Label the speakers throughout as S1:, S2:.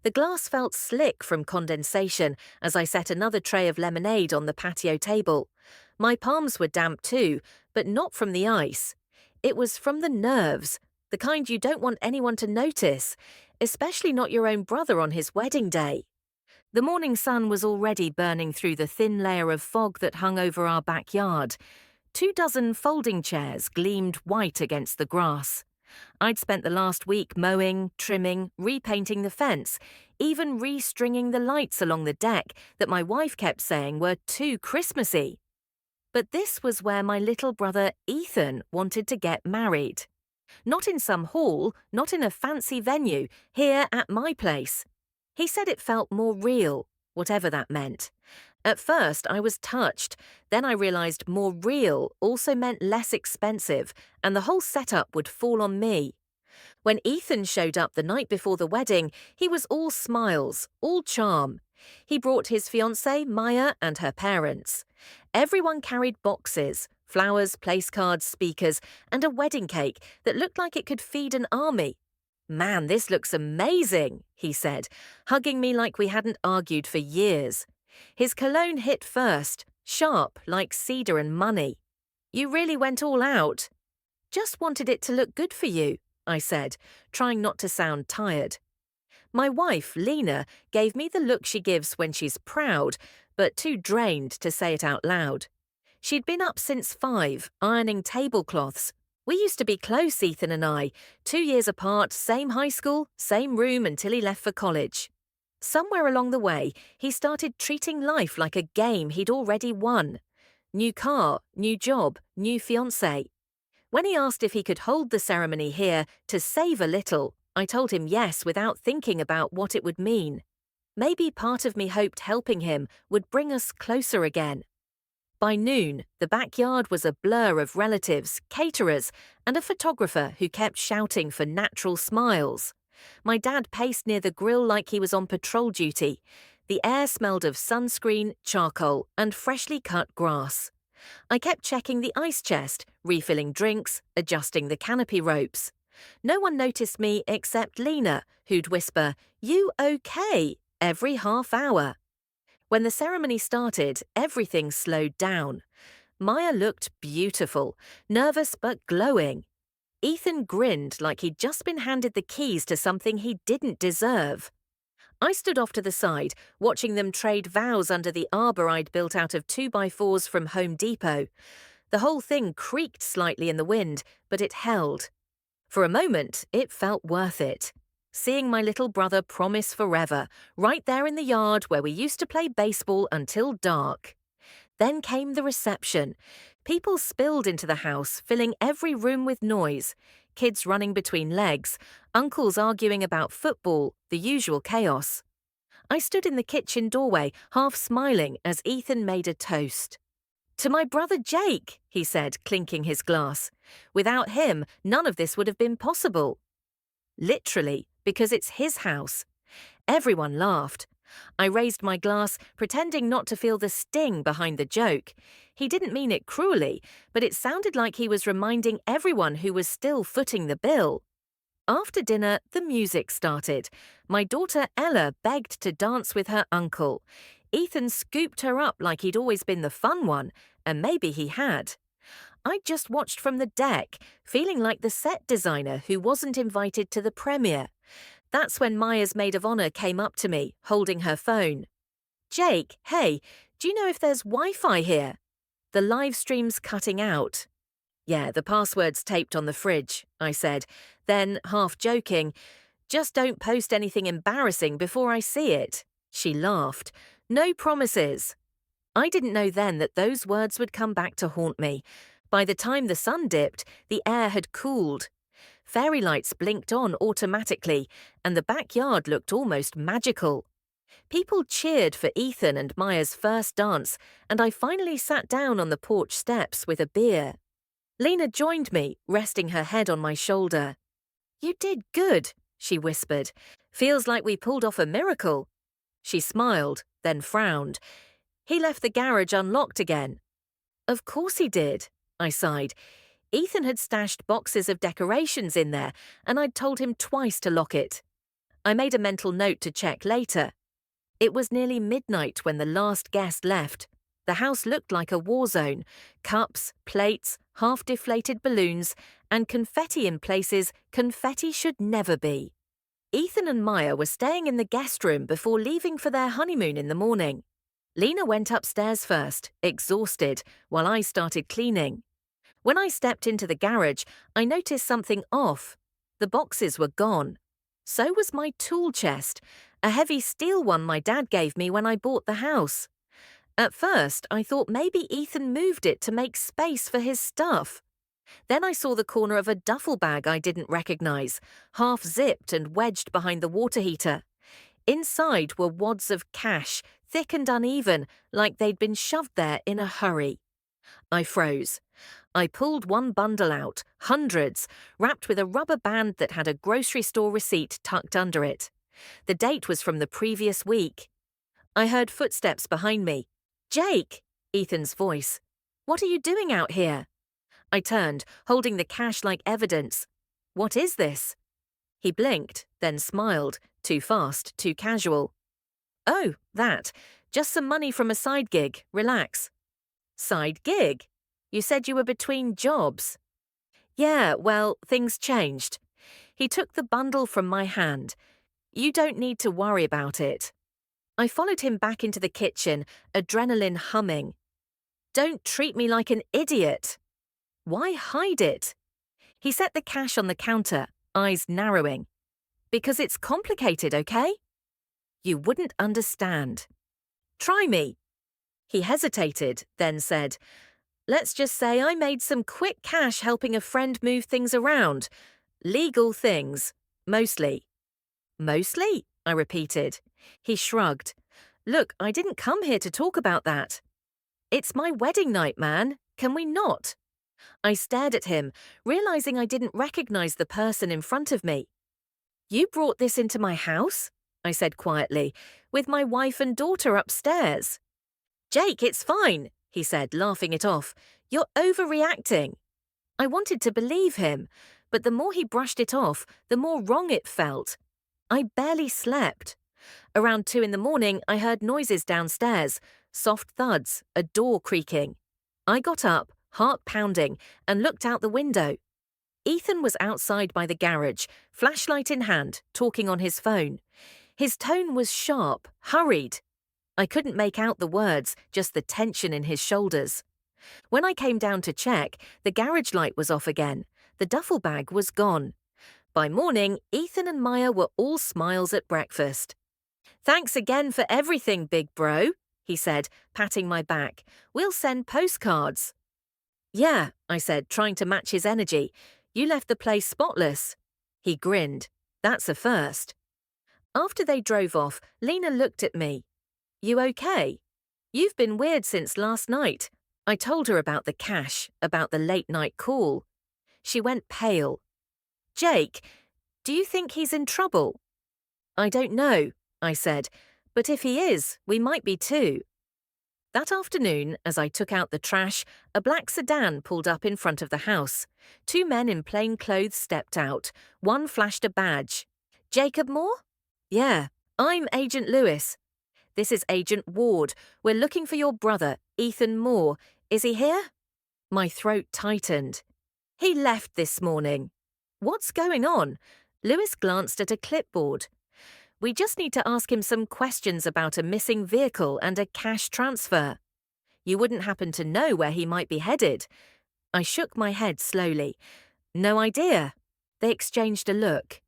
S1: The glass felt slick from condensation as I set another tray of lemonade on the patio table. My palms were damp too, but not from the ice. It was from the nerves, the kind you don't want anyone to notice, especially not your own brother on his wedding day. The morning sun was already burning through the thin layer of fog that hung over our backyard. 24 folding chairs gleamed white against the grass. I'd spent the last week mowing, trimming, repainting the fence, even restringing the lights along the deck that my wife kept saying were too Christmassy. But this was where my little brother Ethan wanted to get married. Not in some hall, not in a fancy venue, here at my place. He said it felt more real, whatever that meant. At first, I was touched. Then I realized more real also meant less expensive, and the whole setup would fall on me. When Ethan showed up the night before the wedding, he was all smiles, all charm. He brought his fiancée, Maya, and her parents. Everyone carried boxes, flowers, place cards, speakers, and a wedding cake that looked like it could feed an army. "Man, this looks amazing," he said, hugging me like we hadn't argued for years. His cologne hit first, sharp like cedar and money. "You really went all out." "Just wanted it to look good for you," I said, trying not to sound tired. My wife, Lena, gave me the look she gives when she's proud, but too drained to say it out loud. She'd been up since 5, ironing tablecloths. We used to be close, Ethan and I, 2 years apart, same high school, same room until he left for college. Somewhere along the way, he started treating life like a game he'd already won. New car, new job, new fiancé. When he asked if he could hold the ceremony here to save a little, I told him yes without thinking about what it would mean. Maybe part of me hoped helping him would bring us closer again. By noon, the backyard was a blur of relatives, caterers, and a photographer who kept shouting for natural smiles. My dad paced near the grill like he was on patrol duty. The air smelled of sunscreen, charcoal, and freshly cut grass. I kept checking the ice chest, refilling drinks, adjusting the canopy ropes. No one noticed me except Lena, who'd whisper, "You okay?" every half hour. When the ceremony started, everything slowed down. Maya looked beautiful, nervous but glowing. Ethan grinned like he'd just been handed the keys to something he didn't deserve. I stood off to the side, watching them trade vows under the arbor I'd built out of 2x4s from Home Depot. The whole thing creaked slightly in the wind, but it held. For a moment, it felt worth it. Seeing my little brother promise forever, right there in the yard where we used to play baseball until dark. Then came the reception. People spilled into the house, filling every room with noise. Kids running between legs, uncles arguing about football, the usual chaos. I stood in the kitchen doorway, half smiling as Ethan made a toast. "To my brother Jake," he said, clinking his glass. "Without him, none of this would have been possible." Literally, because it's his house. Everyone laughed. I raised my glass, pretending not to feel the sting behind the joke. He didn't mean it cruelly, but it sounded like he was reminding everyone who was still footing the bill. After dinner, the music started. My daughter Ella begged to dance with her uncle. Ethan scooped her up like he'd always been the fun one, and maybe he had. I just watched from the deck, feeling like the set designer who wasn't invited to the premiere. That's when Maya's maid of honor came up to me, holding her phone. "Jake, hey, do you know if there's Wi-Fi here?" "The live stream's cutting out." "Yeah, the password's taped on the fridge," I said. Then, half joking, "Just don't post anything embarrassing before I see it." She laughed. "No promises." I didn't know then that those words would come back to haunt me. By the time the sun dipped, the air had cooled. Fairy lights blinked on automatically, and the backyard looked almost magical. People cheered for Ethan and Maya's first dance, and I finally sat down on the porch steps with a beer. Lena joined me, resting her head on my shoulder. "You did good," she whispered. "Feels like we pulled off a miracle." She smiled, then frowned. "He left the garage unlocked again." "Of course he did," I sighed. Ethan had stashed boxes of decorations in there, and I'd told him twice to lock it. I made a mental note to check later. It was nearly midnight when the last guest left. The house looked like a war zone. Cups, plates, half-deflated balloons, and confetti in places confetti should never be. Ethan and Maya were staying in the guest room before leaving for their honeymoon in the morning. Lena went upstairs first, exhausted, while I started cleaning. When I stepped into the garage, I noticed something off. The boxes were gone. So was my tool chest, a heavy steel one my dad gave me when I bought the house. At first, I thought maybe Ethan moved it to make space for his stuff. Then I saw the corner of a duffel bag I didn't recognize, half zipped and wedged behind the water heater. Inside were wads of cash, thick and uneven, like they'd been shoved there in a hurry. I froze. I pulled one bundle out, hundreds, wrapped with a rubber band that had a grocery store receipt tucked under it. The date was from the previous week. I heard footsteps behind me. "Jake!" Ethan's voice. "What are you doing out here?" I turned, holding the cash like evidence. "What is this?" He blinked, then smiled, too fast, too casual. "Oh, that. Just some money from a side gig. Relax." "Side gig? You said you were between jobs." "Yeah, well, things changed." He took the bundle from my hand. "You don't need to worry about it." I followed him back into the kitchen, adrenaline humming. "Don't treat me like an idiot." "Why hide it?" He set the cash on the counter, eyes narrowing. "Because it's complicated, okay?" "You wouldn't understand." "Try me." He hesitated, then said, "Let's just say I made some quick cash helping a friend move things around. Legal things. Mostly." "Mostly?" I repeated. He shrugged. "Look, I didn't come here to talk about that." "It's my wedding night, man. Can we not?" I stared at him, realizing I didn't recognize the person in front of me. "You brought this into my house?" I said quietly, "with my wife and daughter upstairs." "Jake, it's fine," he said, laughing it off. "You're overreacting." I wanted to believe him, but the more he brushed it off, the more wrong it felt. I barely slept. Around 2 in the morning, I heard noises downstairs, soft thuds, a door creaking. I got up, heart pounding, and looked out the window. Ethan was outside by the garage, flashlight in hand, talking on his phone. His tone was sharp, hurried. I couldn't make out the words, just the tension in his shoulders. When I came down to check, the garage light was off again. The duffel bag was gone. By morning, Ethan and Maya were all smiles at breakfast. "Thanks again for everything, big bro," he said, patting my back. "We'll send postcards." "Yeah," I said, trying to match his energy. "You left the place spotless." He grinned. "That's a first." After they drove off, Lena looked at me. "You okay?" "You've been weird since last night." I told her about the cash, about the late-night call. She went pale. "Jake, do you think he's in trouble?" "I don't know," I said, "but if he is, we might be too." That afternoon, as I took out the trash, a black sedan pulled up in front of the house. 2 men in plain clothes stepped out. One flashed a badge. "Jacob Moore?" "Yeah, I'm Agent Lewis." "This is Agent Ward. We're looking for your brother, Ethan Moore. Is he here?" My throat tightened. "He left this morning." "What's going on?" Lewis glanced at a clipboard. "We just need to ask him some questions about a missing vehicle and a cash transfer." "You wouldn't happen to know where he might be headed?" I shook my head slowly. "No idea." They exchanged a look.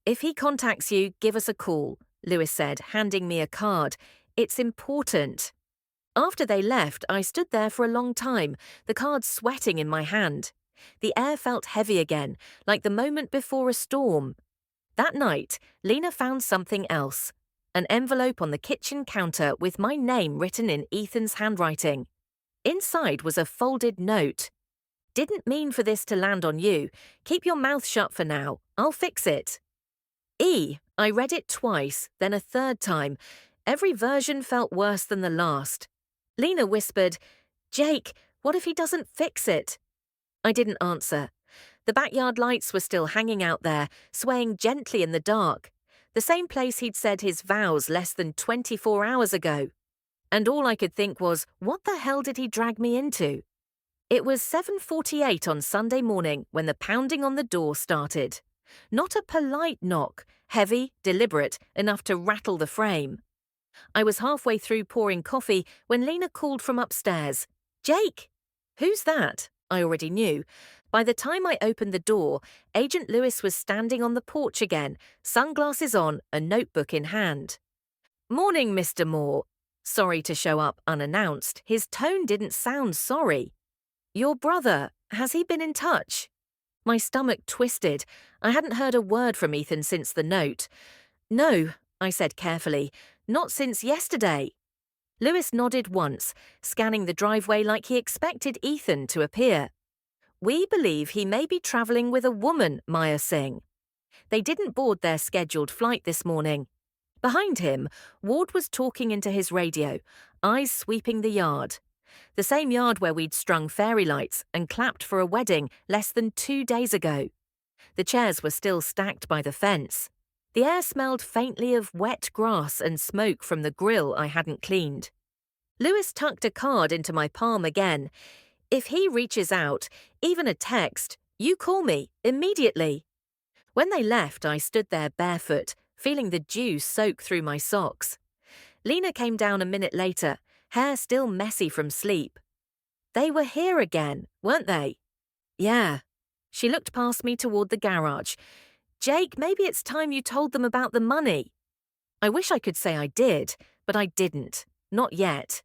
S1: "If he contacts you, give us a call," Lewis said, handing me a card. "It's important." After they left, I stood there for a long time, the card sweating in my hand. The air felt heavy again, like the moment before a storm. That night, Lena found something else. An envelope on the kitchen counter with my name written in Ethan's handwriting. Inside was a folded note. "Didn't mean for this to land on you. Keep your mouth shut for now. I'll fix it." I read it twice, then a third time. Every version felt worse than the last. Lena whispered, "Jake, what if he doesn't fix it?" I didn't answer. The backyard lights were still hanging out there, swaying gently in the dark. The same place he'd said his vows less than 24 hours ago. And all I could think was, what the hell did he drag me into? It was 7:48 on Sunday morning when the pounding on the door started. Not a polite knock, heavy, deliberate, enough to rattle the frame. I was halfway through pouring coffee when Lena called from upstairs. "Jake!" "Who's that?" I already knew. By the time I opened the door, Agent Lewis was standing on the porch again, sunglasses on, a notebook in hand. "Morning, Mr. Moore." Sorry to show up unannounced. His tone didn't sound sorry. "Your brother, has he been in touch?" My stomach twisted. I hadn't heard a word from Ethan since the note. "No," I said carefully, "not since yesterday." Lewis nodded once, scanning the driveway like he expected Ethan to appear. "We believe he may be traveling with a woman, Maya Singh. They didn't board their scheduled flight this morning." Behind him, Ward was talking into his radio, eyes sweeping the yard. The same yard where we'd strung fairy lights and clapped for a wedding less than 2 days ago. The chairs were still stacked by the fence. The air smelled faintly of wet grass and smoke from the grill I hadn't cleaned. Lewis tucked a card into my palm again. "If he reaches out, even a text, you call me, immediately." When they left, I stood there barefoot, feeling the dew soak through my socks. Lena came down a minute later, hair still messy from sleep. "They were here again, weren't they?" "Yeah." She looked past me toward the garage. "Jake, maybe it's time you told them about the money." I wish I could say I did, but I didn't. Not yet.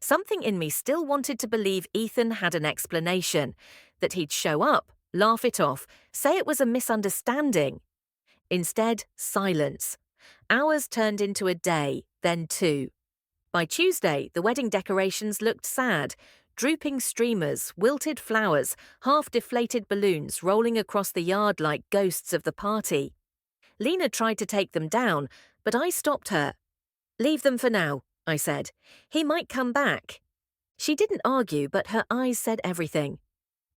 S1: Something in me still wanted to believe Ethan had an explanation, that he'd show up, laugh it off, say it was a misunderstanding. Instead, silence. Hours turned into a day, then 2. By Tuesday, the wedding decorations looked sad. Drooping streamers, wilted flowers, half-deflated balloons rolling across the yard like ghosts of the party. Lena tried to take them down, but I stopped her. "Leave them for now," I said. "He might come back." She didn't argue, but her eyes said everything.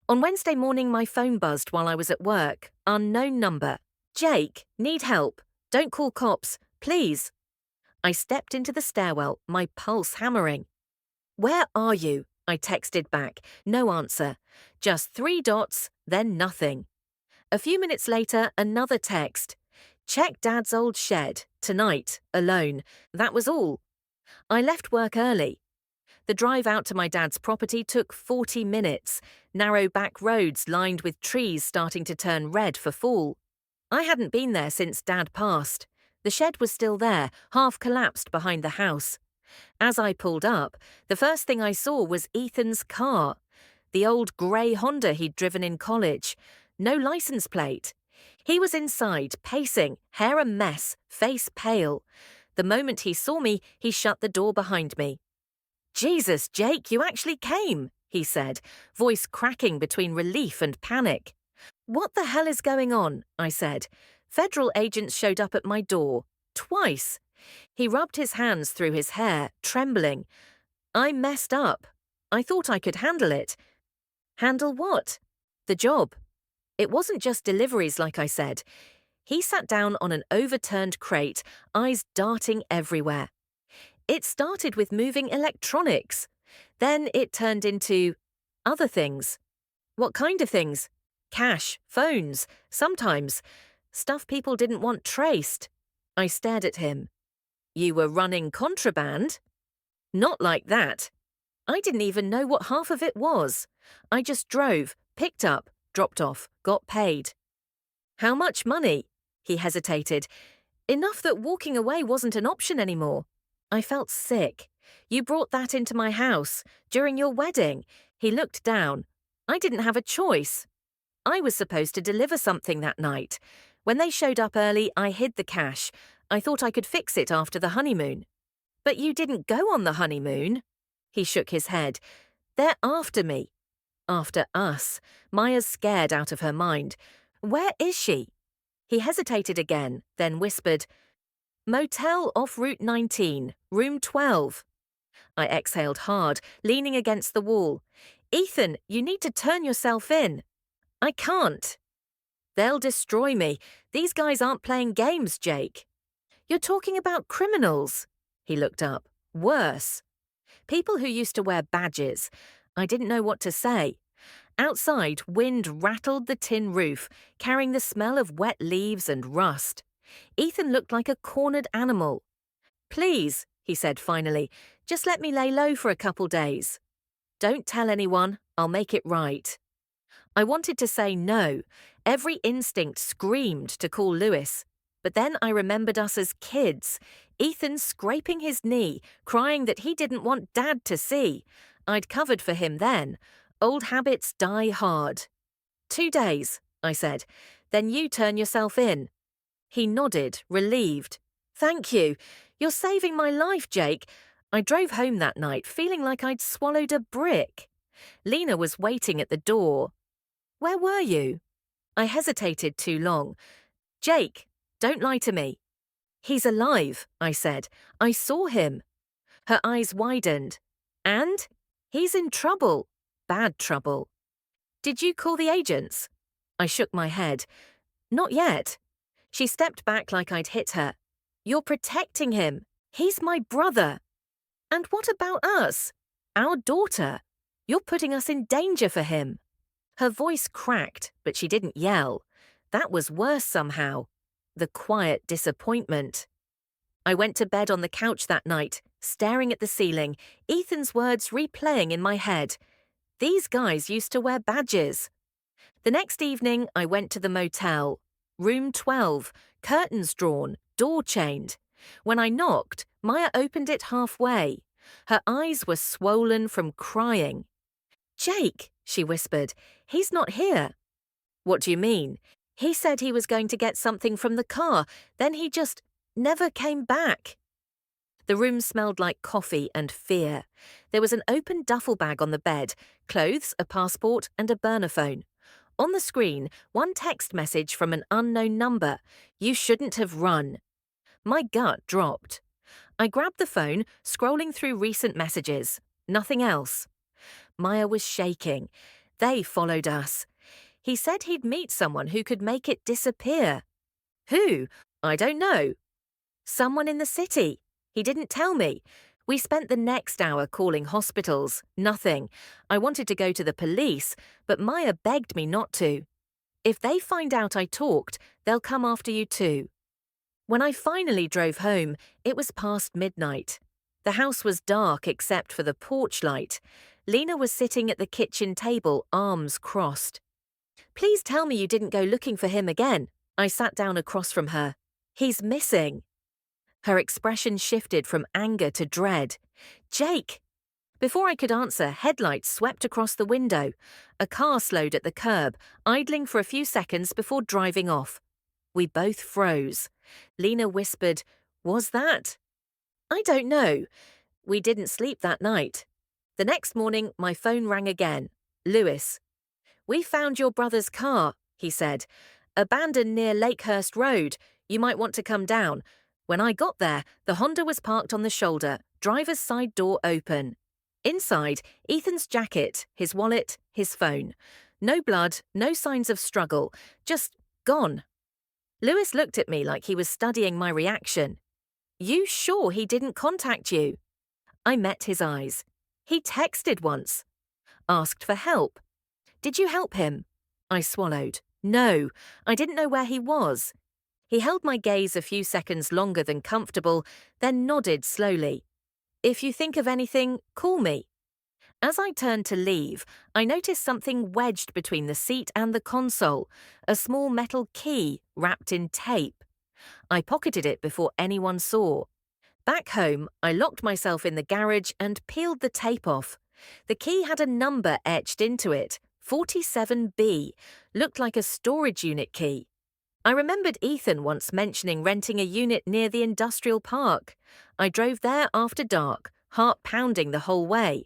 S1: On Wednesday morning, my phone buzzed while I was at work. Unknown number. "Jake, need help. Don't call cops, please." I stepped into the stairwell, my pulse hammering. "Where are you?" I texted back. No answer. Just 3 dots, then nothing. A few minutes later, another text. "Check Dad's old shed. Tonight. Alone." That was all. I left work early. The drive out to my dad's property took 40 minutes, narrow back roads lined with trees starting to turn red for fall. I hadn't been there since Dad passed. The shed was still there, half collapsed behind the house. As I pulled up, the first thing I saw was Ethan's car. The old grey Honda he'd driven in college. No license plate. He was inside, pacing, hair a mess, face pale. The moment he saw me, he shut the door behind me. "Jesus, Jake, you actually came," he said, voice cracking between relief and panic. "What the hell is going on?" I said. "Federal agents showed up at my door. Twice." He rubbed his hands through his hair, trembling. "I messed up. I thought I could handle it." "Handle what?" "The job." It wasn't just deliveries, like I said. He sat down on an overturned crate, eyes darting everywhere. "It started with moving electronics. Then it turned into other things." "What kind of things?" "Cash, phones, sometimes. Stuff people didn't want traced." I stared at him. "You were running contraband?" "Not like that." I didn't even know what half of it was. I just drove, picked up, dropped off, got paid. "How much money?" He hesitated. "Enough that walking away wasn't an option anymore." I felt sick. "You brought that into my house, during your wedding." He looked down. "I didn't have a choice. I was supposed to deliver something that night. When they showed up early, I hid the cash. I thought I could fix it after the honeymoon." "But you didn't go on the honeymoon." He shook his head. "They're after me." After us. Maya's scared out of her mind. "Where is she?" He hesitated again, then whispered, "Motel off Route 19, room 12. I exhaled hard, leaning against the wall. "Ethan, you need to turn yourself in." "I can't." "They'll destroy me. These guys aren't playing games, Jake." You're talking about criminals. He looked up. Worse. People who used to wear badges. I didn't know what to say. Outside, wind rattled the tin roof, carrying the smell of wet leaves and rust. Ethan looked like a cornered animal. Please, he said finally, just let me lay low for a couple days. Don't tell anyone, I'll make it right. I wanted to say no. Every instinct screamed to call Lewis. But then I remembered us as kids. Ethan scraping his knee, crying that he didn't want Dad to see. I'd covered for him then. Old habits die hard. 2 days, I said. Then you turn yourself in. He nodded, relieved. Thank you. You're saving my life, Jake. I drove home that night feeling like I'd swallowed a brick. Lena was waiting at the door. Where were you? I hesitated too long. Jake, don't lie to me. He's alive, I said. I saw him. Her eyes widened. And? He's in trouble. Bad trouble. Did you call the agents? I shook my head. Not yet. She stepped back like I'd hit her. You're protecting him. He's my brother. And what about us? Our daughter. You're putting us in danger for him. Her voice cracked, but she didn't yell. That was worse somehow. The quiet disappointment. I went to bed on the couch that night, staring at the ceiling, Ethan's words replaying in my head. These guys used to wear badges. The next evening, I went to the motel. Room 12, curtains drawn, door chained. When I knocked, Maya opened it halfway. Her eyes were swollen from crying. Jake, she whispered, he's not here. What do you mean? He said he was going to get something from the car, then he just never came back. The room smelled like coffee and fear. There was an open duffel bag on the bed, clothes, a passport, and a burner phone. On the screen, one text message from an unknown number. You shouldn't have run. My gut dropped. I grabbed the phone, scrolling through recent messages. Nothing else. Maya was shaking. They followed us. He said he'd meet someone who could make it disappear. Who? I don't know. Someone in the city. He didn't tell me. We spent the next hour calling hospitals. Nothing. I wanted to go to the police, but Maya begged me not to. If they find out I talked, they'll come after you too. When I finally drove home, it was past midnight. The house was dark except for the porch light. Lena was sitting at the kitchen table, arms crossed. Please tell me you didn't go looking for him again. I sat down across from her. He's missing. Her expression shifted from anger to dread. Jake! Before I could answer, headlights swept across the window. A car slowed at the curb, idling for a few seconds before driving off. We both froze. Lena whispered, Was that? I don't know. We didn't sleep that night. The next morning, my phone rang again. Lewis. We found your brother's car, he said. Abandoned near Lakehurst Road. You might want to come down. When I got there, the Honda was parked on the shoulder, driver's side door open. Inside, Ethan's jacket, his wallet, his phone. No blood, no signs of struggle, just gone. Lewis looked at me like he was studying my reaction. You sure he didn't contact you? I met his eyes. He texted once. Asked for help. Did you help him? I swallowed. No, I didn't know where he was. He held my gaze a few seconds longer than comfortable, then nodded slowly. If you think of anything, call me. As I turned to leave, I noticed something wedged between the seat and the console, a small metal key wrapped in tape. I pocketed it before anyone saw. Back home, I locked myself in the garage and peeled the tape off. The key had a number etched into it, 47B, looked like a storage unit key. I remembered Ethan once mentioning renting a unit near the industrial park. I drove there after dark, heart pounding the whole way.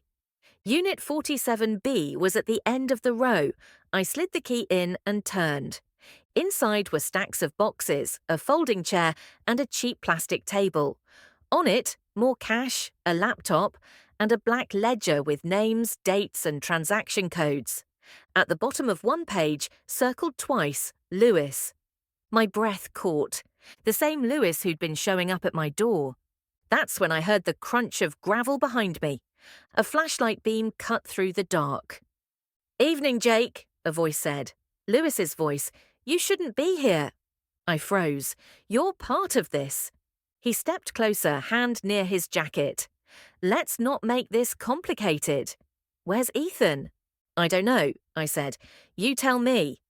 S1: Unit 47B was at the end of the row. I slid the key in and turned. Inside were stacks of boxes, a folding chair, and a cheap plastic table. On it, more cash, a laptop, and a black ledger with names, dates, and transaction codes. At the bottom of one page, circled twice, Lewis. My breath caught. The same Lewis who'd been showing up at my door. That's when I heard the crunch of gravel behind me. A flashlight beam cut through the dark. "Evening, Jake," a voice said. Lewis's voice. "You shouldn't be here." I froze. "You're part of this." He stepped closer, hand near his jacket. "Let's not make this complicated." "Where's Ethan?" "I don't know," I said. "You tell me."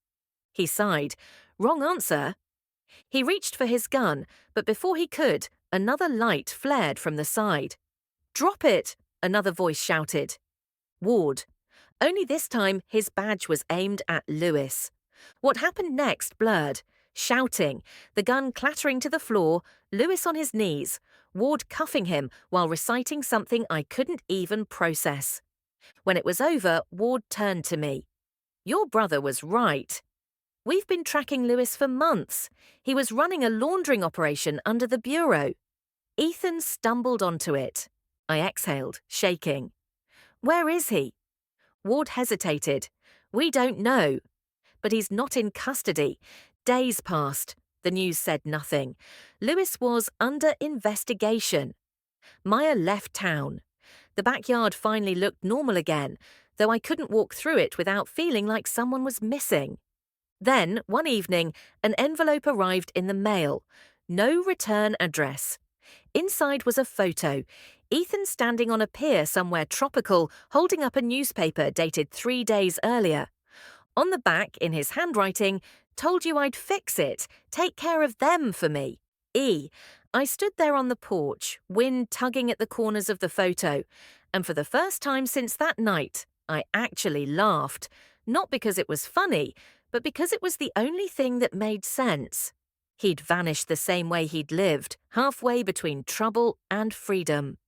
S1: He sighed. "Wrong answer." He reached for his gun, but before he could, another light flared from the side. "Drop it," another voice shouted. Ward. Only this time his badge was aimed at Lewis. What happened next blurred. Shouting, the gun clattering to the floor, Lewis on his knees, Ward cuffing him while reciting something I couldn't even process. When it was over, Ward turned to me. "Your brother was right. We've been tracking Lewis for months. He was running a laundering operation under the bureau." Ethan stumbled onto it. I exhaled, shaking. "Where is he?" Ward hesitated. "We don't know. But he's not in custody. Days passed. The news said nothing. Lewis was under investigation. Maya left town. The backyard finally looked normal again, though I couldn't walk through it without feeling like someone was missing. Then, one evening, an envelope arrived in the mail. No return address. Inside was a photo. Ethan standing on a pier somewhere tropical, holding up a newspaper dated 3 days earlier. On the back, in his handwriting, "Told you I'd fix it. Take care of them for me. E." I stood there on the porch, wind tugging at the corners of the photo, and for the first time since that night, I actually laughed. Not because it was funny, but because it was the only thing that made sense. He'd vanished the same way he'd lived, halfway between trouble and freedom.